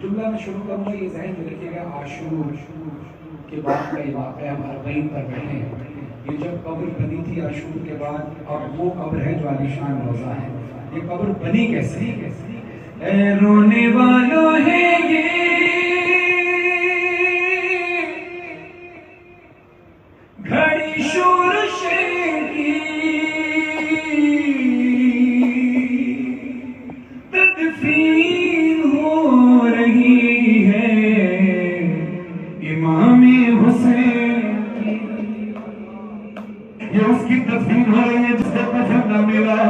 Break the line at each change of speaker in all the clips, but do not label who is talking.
जुमला में शुरू करूँगा, ये ज़हन में रखिएगा, आशूर के बाद का ये वाक़या हम अरबईन पर बैठे हैं। ये जब कब्र बनी थी आशूर के बाद, अब वो कब्र है जो आलीशान रोज़ा है। ये कब्र बनी कैसे? ऐ रोने वालों है ये घड़ी शोर की तदफीन हो रही है इमामे हुसैन की। ये उसकी तदफीन हो रही है जिसको कफन न मिला।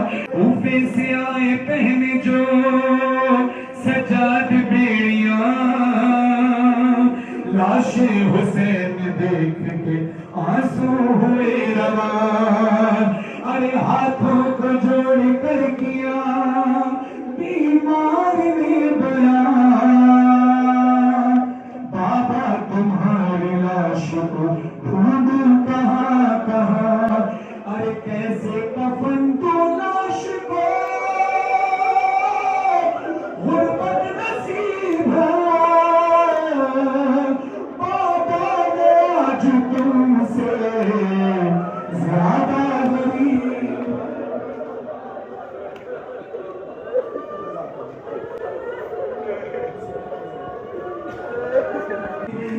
ऊफे से आए पहने जो सजाद बेड़ियां, लाशे हुसैन देख के आंसू हुए रवान। अरे हाथों को जोड़ कर किया बीमार ने बयान, बाबा तुम्हारी लाश को ढूंढूं कहाँ कहाँ। अरे कैसे कफन तो लाश को गुर्बत नसीब है, बाबा ने आज तुमसे ज्यादा गरीब।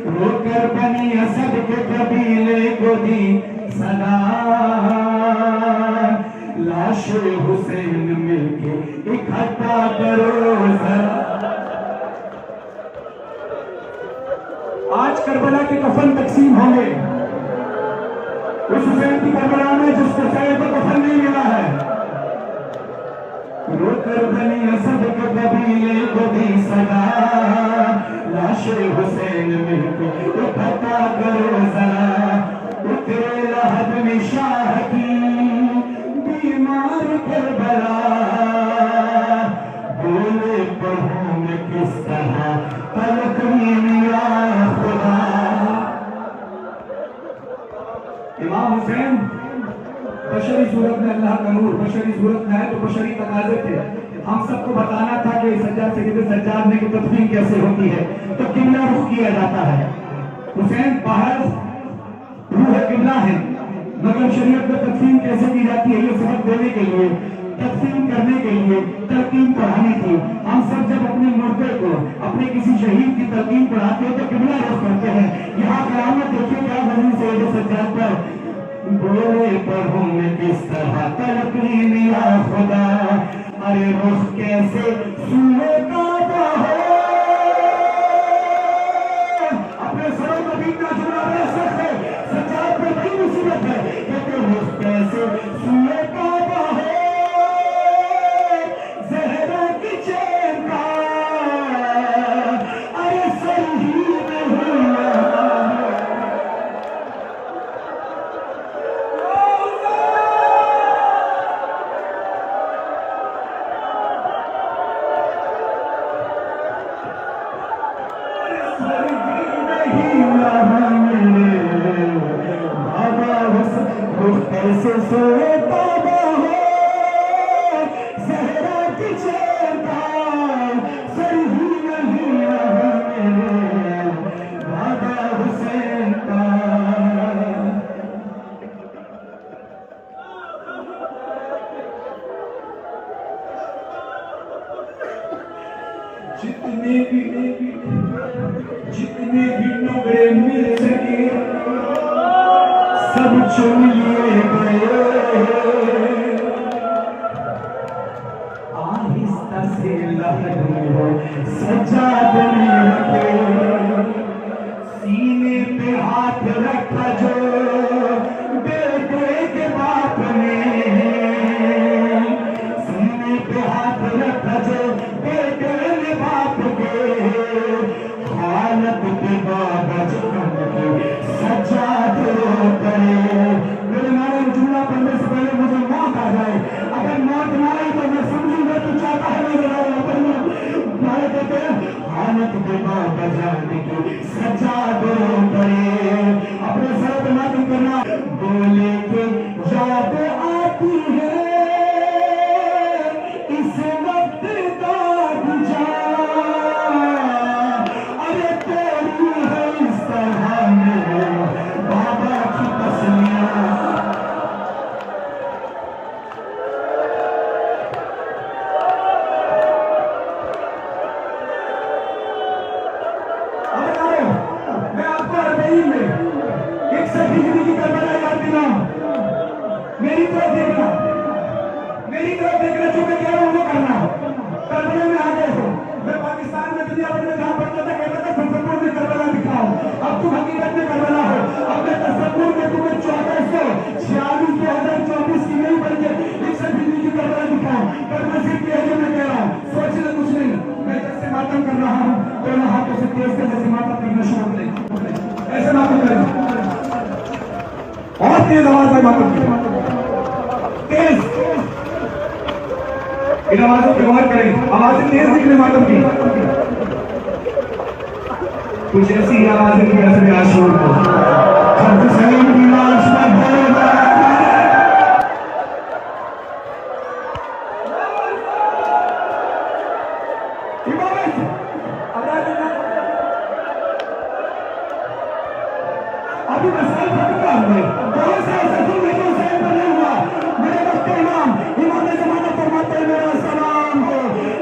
रोकर बनी असद के कबीले को दी सदा, लाशे हुसैन मिलके इकट्ठा करो जरा। आज करबला के कफन तकसीम होंगे, उस हुसैन की करबला में जिसको शायद को कफन नहीं मिला है। रोकर बनी असद के कबीले को दी सदा, लाशे हुसैन मिलके इकट्ठा करो जरा। उतरे लहद में शाह की बीमार करबला, बोले पढ़ूं मैं किस तरह तलखी मेरा खुदा। इमाम हुसैन बशरी सूरत में अल्लाह का नूर, बशरी सूरत में है तो बशरी तकाज़े थे। हम सबको बताना था कि सज्जाद सैयद सज्जाद ने की तदफीन कैसे होती है, तो किबला रुख किया जाता है। हुसैन बाहर रूह किबला है, मगर शरीयत में तदफीन कैसे की जाती है ये सबक देने के लिए, तदफीन करने के लिए तरकीब पढ़ानी थी। हम सब जब अपने मुर्दे को, अपने किसी शहीद की तरकीब पढ़ाते हैं तो किबला रुख करते हैं। यहाँ क़यामत देखिए क्या बनी सैयद सज्जाद पर, बोले पढ़ूं मैं किस तरह तलखी मेरा खुदा। अरे रुख कैसे सूए काबा हो, अपने सरों को बीतना जुड़ा रह सकते, सज्जाद पर बड़ी मुसीबत है। कहते रुख कैसे सूए काबा हो, ज़हरा की चैन का अरे सर ही में हुआ। कैसे सोए बाबा हो, ज़हरा की चैन का सर ही नहीं रहा मेरे बाबा हुसैन का। जितने भी टुकड़े मिल सके सब चुन लिए गए, आहिस्ता से लहरों सज्जाद ने रखे, सीने पे हाथ रखा जो बेटे के बाप ने, सीने पे हाथ रखा जो बेटे ने बाप के, हालत के बाद सज्जाद करे। मेरे नारे जुमला पढ़ने से पहले मुझे मौत आ जाए, अगर मौत ना आई तो मैं समझूंगा तू चाहता है नजर आए। कहते हैं हालत के बाद जाने की सज्जाद करे, अपने सर पे ना करना। बोले कि याद आती है तरफ देखना, जो मैं कह रहा हूँ वो करना। करबला में आ गए हो, मैं पाकिस्तान में दुनिया भर में जहाँ पढ़ता था कहता था तसव्वुर में करबला दिखाओ, अब तुम हकीकत में करबला हो। अब मैं तसव्वुर में तुम्हें 1446 की नहीं बल्कि 120 की करबला दिखाऊं। करबला सिर्फ ये है जो मैं कह रहा हूँ, सोचना कुछ नहीं। मैं जब से मातम कर रहा हूँ दोनों हाथों से तेज से जैसे मातम करना शुरू करें, ऐसे मातम करें और तेज आवाज में मातम करें, तेज। इन आवाजों पे गौर करें, आवाजें तेज निकले मातम की। कुछ ऐसी आवाजें की असर आशूर को हुसैन की लाश पर अभी मसाल फटका हमने बहुत से ऐसे तुम नहीं हुसैन पर नहीं हुआ। मेरे वक्त इमाम इमाम ज़माना फरमाते हैं मेरा सलाम हो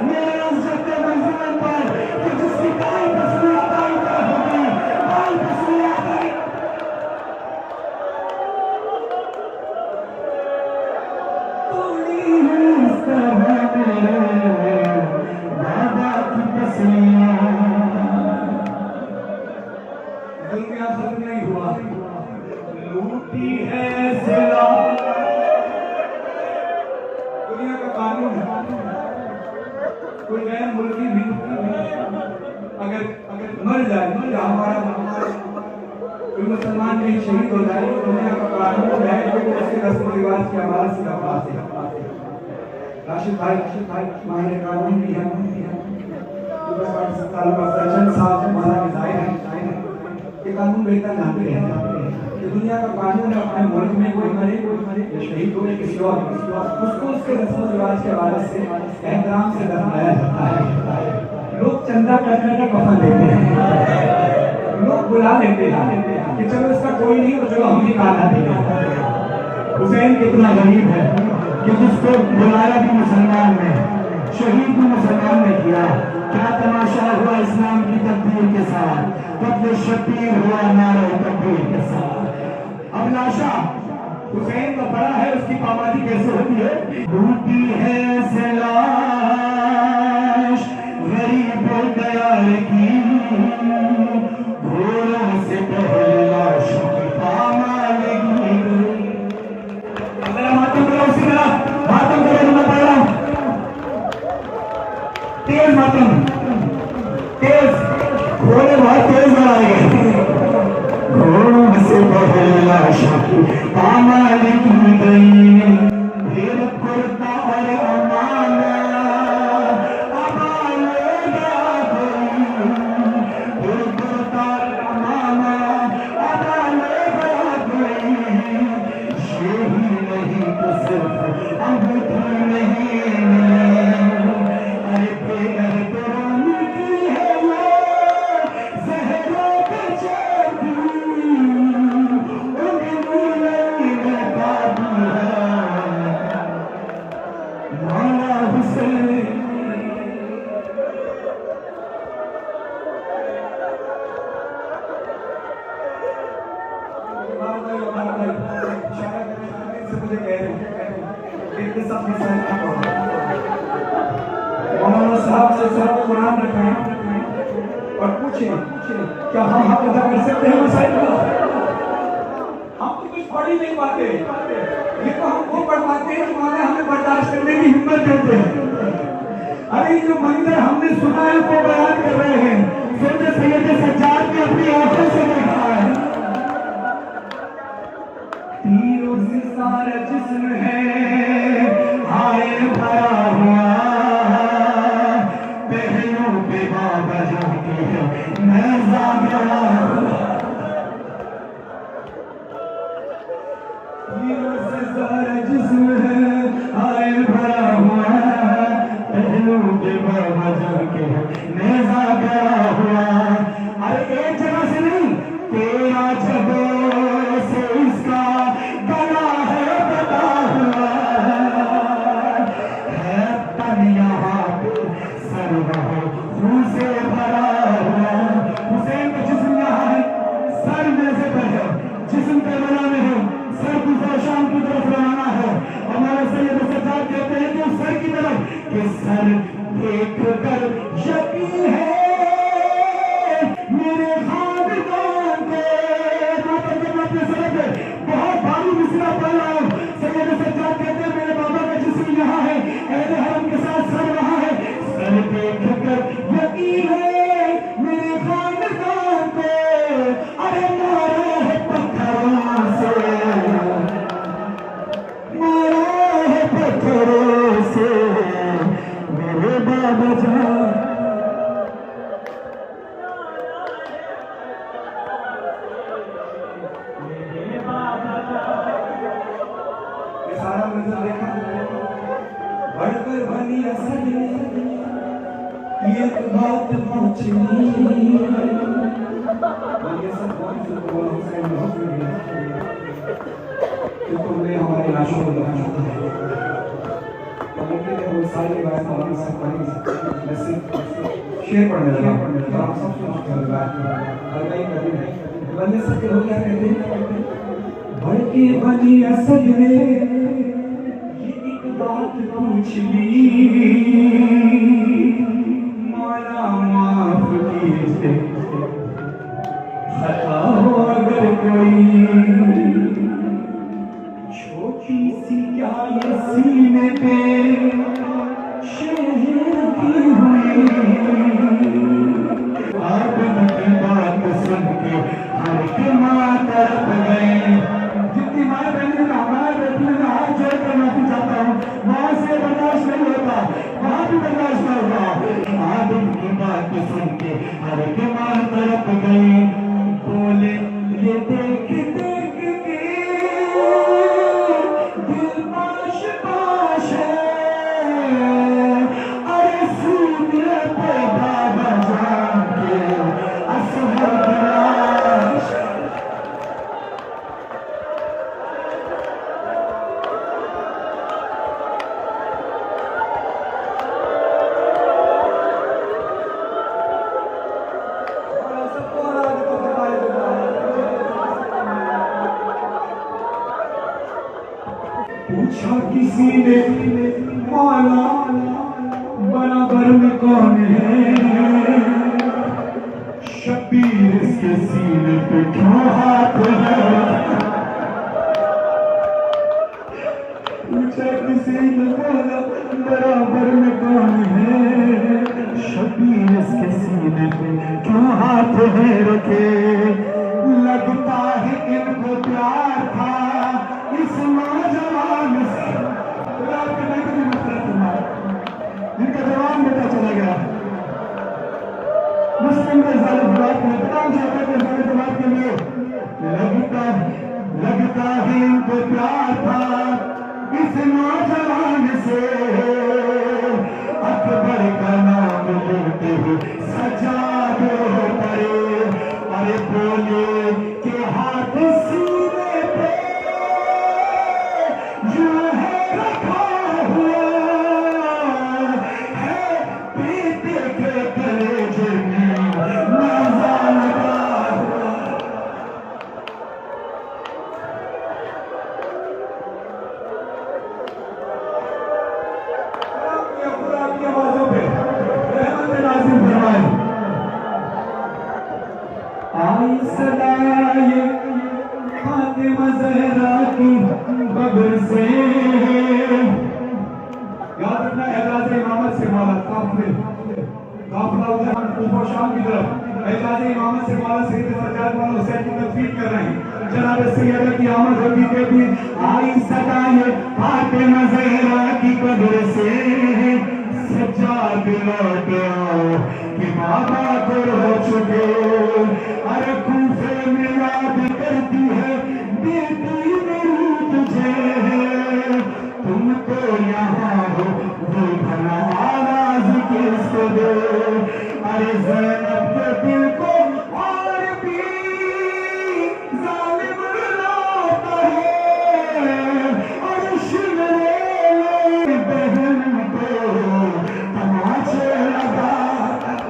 मेरे उज्जत मंजिल पर कि जिसकी काई बसुआ काई तरफ होगी, काई बसुआ काई तोड़ी है बाबा की बसुआ। गलती आप सब नहीं हुआ, लूटी है सिला। दुनिया का कानून है, कोई गैर मुल्की भी अगर मर जाए या हमारा कोई मुसलमान कहीं शहीद हो जाए तो दुनिया का कानून है कि उसके रस्म रिवाज के हवाले से राशिद भाई माहिर कानून भी है, ये कानून बेहतर जानते हैं कि दुनिया का कानून है अपने मुल्क में कोई मरे शहीद हो किसी और उसको उसके रस्म रिवाज के हवाले से एहतराम से दफनाया जाता है। लोग चंदा करने का कफन देते हैं, लोग बुला लेते हैं कि चलो इसका कोई नहीं तो चलो हम ही काला देंगे। हुसैन कितना गरीब है कि जिसको बुलाया भी मुसलमान ने, शहीद भी मुसलमान ने किया। क्या तमाशा हुआ इस्लाम की तकदीर के साथ, बदले शबीर हुआ नारे तकबीर के साथ। अब लाशा हुसैन का बड़ा है, उसकी पाबंदी कैसे होती है? टूटी है लाश गरीब दयाल की, भोरों से पहले लाशों की पामालगी। अगर मातम करो उसी तरह मातम करो, मैं पढ़ रहा हूं तेज मातम, तेज घोड़े बहुत तेज बनाएंगे। घोड़ों से पहले लाशों की पामालगी गई, फिर कुर्ता और अमाना अबालेगा कोई, फिर कुर्ता और अमाना अबालेगा कोई। यही नहीं तो सिर्फ अंगूठी नहीं मौलाना साहब से सब कुरान रखें और पूछें क्या हम हक अदा कर सकते हैं मसाइल का? हम तो कुछ पढ़ ही नहीं पाते, ये तो हम वो पढ़ पाते हैं तुम्हारे हमें बर्दाश्त करने की हिम्मत देते हैं। अरे जो मंजर हमने सुना है वो बयान कर रहे हैं, सोचे सैयद सज्जाद ने अपनी आंखों से देखा है। तीरों से सारा जिस्म है हाय भरा हुआ, पहलू पे बाबा जाती है नज़ा गया। तीरों से सारा जिस्म है हाय भरा हुआ, पहलू पे बाबा जाती है नज़ा गया हुआ। अरे एक जगह से नहीं, तेरा जगह से इसका गला है बता हुआ है, तन यहाँ पे सर खून से भरा हुआ। हुसैन का जिस्म यहाँ है, सर में से पर है, जिस्म करबला में है, सर दूसरा शाम की तरफ रवाना है। हमारे सैयद सज्जाद कहते हैं कि के सर देख कर यकीन है मेरे खानदान पे। बहुत भारी मिसरा पढ़ रहा हूँ। सैयद सज्जाद कहते हैं मेरे बाबा का जिस्म यहाँ है, अहले हरम के साथ सर वहाँ है। सर देख कर यकीन है मेरे खानदान पे, अरे मारा है पत्थरों से, मारा है पत्थरों से मेरे बाबा जान। सारा मंजर देखा, बढ़कर बनी असर ये बात पूछनी ये सब कि तुमने हमारे लाशों को दफना किया तो मुमकिन है वो सारी बातें हमारे साथ पढ़ी। मैं सिर्फ शेर पढ़ने लगा तो आप सब सुनो बात और नहीं कभी नहीं बंदे सबके लोग क्या कहते हैं, बढ़ के बनी असर ने बात पूछ ली मौला माफ कीजिए खता हो अगर कोई, छोटी सी क्या ये सीने पे शहर की हुई। आपन की बात सुन के हर के माँ तरफ गए, जितनी माँ बहने का हमारे बेटी में हाथ जोड़कर माफी चाहता हूँ, वहां से बर्दाश्त नहीं होता, वहां भी बर्दाश्त नहीं होगा। आदम की बात सुन के हर के माँ तरफ गए, बोले ये देख देख के दिल पाश पाश है, अरे सूर्य पे बाबा जान के असहर लाश। पूछा किसी ने मौला बराबर में कौन है, शबीर इसके सीने पे क्यों हाथ है। पूछा किसी ने मौला बराबर में कौन है, शबीर इसके सीने पे क्यों हाथ है रखे। लगता है इनको प्यार था इस नौजवान से, जिनका जवान बेटा चला गया मुस्लिम के बात में तमाम जमात के लिए। लगता है इनको प्यार था इस नौजवान से, अकबर का नाम लेते हुए सजाद हो पड़े, अरे बोले के हाथ सीने पे जो है रखा हुआ है, पीते के कलेजे में मजा लगा हुआ। आपकी आवाजों पे रहमत नाज़िल फरमाए। आई सदाए फातिमा ज़हरा की कब्र से, याद रखना एजाज़ इमामत से मौला काफिला उधर ऊपर शाम की तरफ एजाज़ इमामत से मौला सैयद सज्जाद मौला हुसैन की तदफीन कर रहे हैं। जनाब सैयदा की आमद होती कहती आई सदाए फातिमा ज़हरा की कब्र से, सज्जाद लौट आओ कि बाबा दूर हो चुके। अरे कूफे में याद करती है बेटी मेरी तुझे, तुम तो यहाँ हो वो भला आवाज किसको दो। अरे ज़ैनब के दिल को और भी ज़ालिम रुलाता है, और शिवरे बहन को तमाचे लगाता है।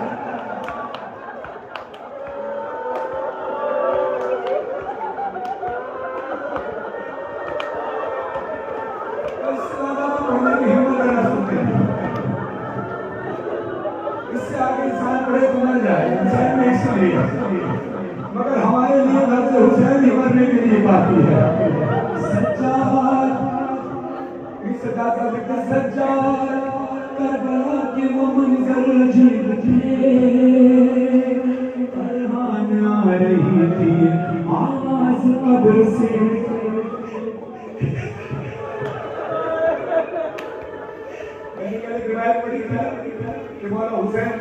एक रिवायत पढ़ी थी कि मौला हुसैन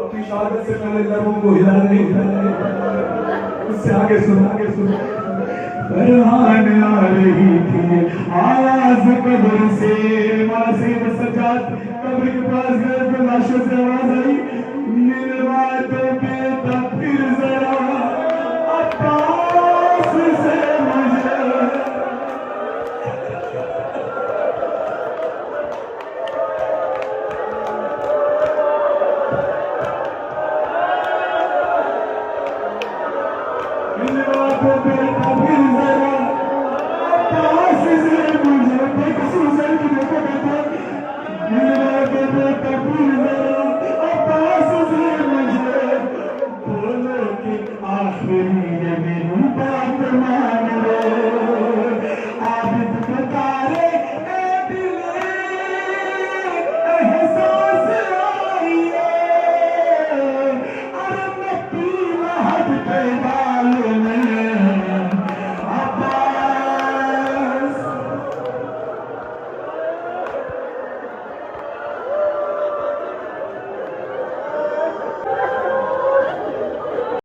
अपनी शहादत से पहले लबों को हिला नहीं उससे आगे सुनो फरहान आ रही थी आवाज कब्र से मासीब सजाद कब्र के पास गए तो लाशों से आवाज आई मिलवा दो बेटा फिर जरा अब्बास से मुझे मिलवा दो बेटा फिर जरा अब्बास से मुझे बेकसूर की देखो बेटा मिलवा दो बेटा फिर जरा अब्बास से मुझे बोलो कि आखिरी ये मेरी बात मान लो आबिद पुकारे ए दिले एहसास आइए अरे मैं पीला हट पैदा